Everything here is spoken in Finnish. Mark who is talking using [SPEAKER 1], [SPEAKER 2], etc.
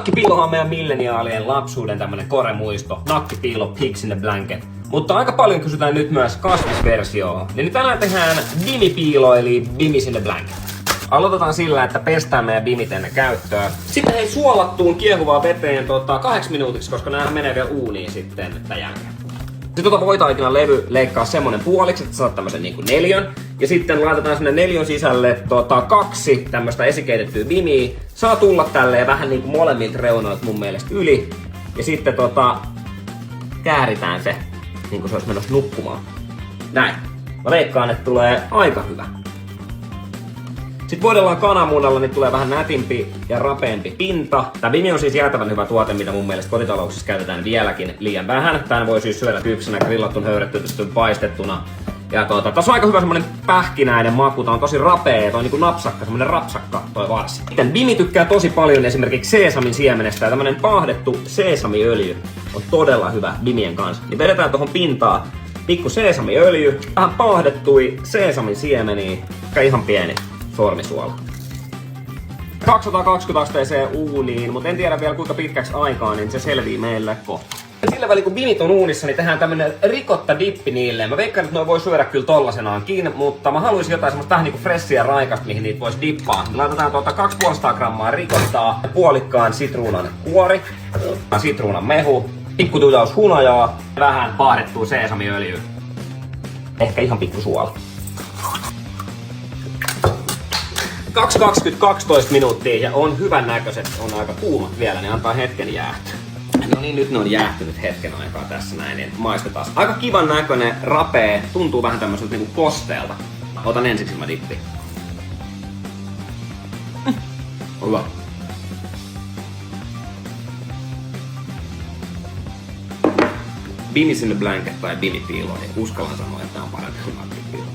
[SPEAKER 1] Nakkipiilohan on meidän milleniaalien lapsuuden tämmönen koremuisto. Nakkipiilo, pigs in the blanket. Mutta aika paljon kysytään nyt myös kasvisversioon. Niin tänään tehdään bimipiilo eli bimis in the blanket. Aloitetaan sillä, että pestään meidän bimit ennen käyttöä. Sitten hei suolattuun kiehuvaan veteen 8 minuutiksi, koska näähän menee vielä uuniin sitten tämän jälkeen. Sitten voitaikinan levy leikkaa semmonen puoliksi, että saat tämmösen niinku neliön. Ja sitten laitetaan sinne neliön sisälle 2 tämmöstä esikeitettyä bimiä. Saa tulla tälleen vähän niinku molemmilta reunoilta mun mielestä yli. Ja sitten kääritään se, niinku se olisi menossa nukkumaan. Näin. Mä veikkaan, että tulee aika hyvä. Sitten voidellaan kananmunalla, niin tulee vähän nätimpi ja rapeampi pinta. Tää bimi on siis jäätävän hyvä tuote, mitä mun mielestä kotitalouksissa käytetään vieläkin liian vähän. Tän voi siis syödä yksinä, grillattuna, höyrettynä, paistettuna. Ja tässä on aika hyvä semmonen pähkinäinen maku. Tää on tosi rapea, toi on niinku napsakka, semmonen rapsakka toi varsi. Sitten bimi tykkää tosi paljon esimerkiksi seesamin siemenestä. Ja tämmönen paahdettu seesamiöljy on todella hyvä bimien kanssa. Niin vedetään tohon pintaan pikku seesamiöljy, vähän paahdettuja seesamin siemeniä, ihan pieni sormisuola. 220 asteeseen uuniin, mutta en tiedä vielä kuinka pitkäksi aikaa, niin se selvii meille kohta. Sillä välin kun bimit on uunissa, niin tehdään tämmönen ricotta dippi niille. Mä veikkaan, että noi voi syödä kyllä tollasenaankin, mutta mä haluaisin jotain semmoista vähän niinku fressiä raikasta, mihin niitä voisi dippaa. Laitetaan 250 grammaa ricottaa, puolikkaan sitruunan kuori, sitruunan mehu, pikku tujaus hunajaa, vähän paahdettua seesamiöljyä. Ehkä ihan pikku suola. 2.20 12 minuuttia ja on hyvän näköiset, on aika kuumat vielä, niin antaa hetken jäähtyä. No niin, nyt ne on jäähtynyt hetken aikaa tässä näin, niin maistetaan. Aika kivan näköinen, rapee, tuntuu vähän tämmöiseltä niinku kosteelta. Otan ensiksi mä dippi. Hyvä. Bimis in the blanket tai bimipiilo, niin uskallan sanoa, että tää on parempi kuin nakkipiilo.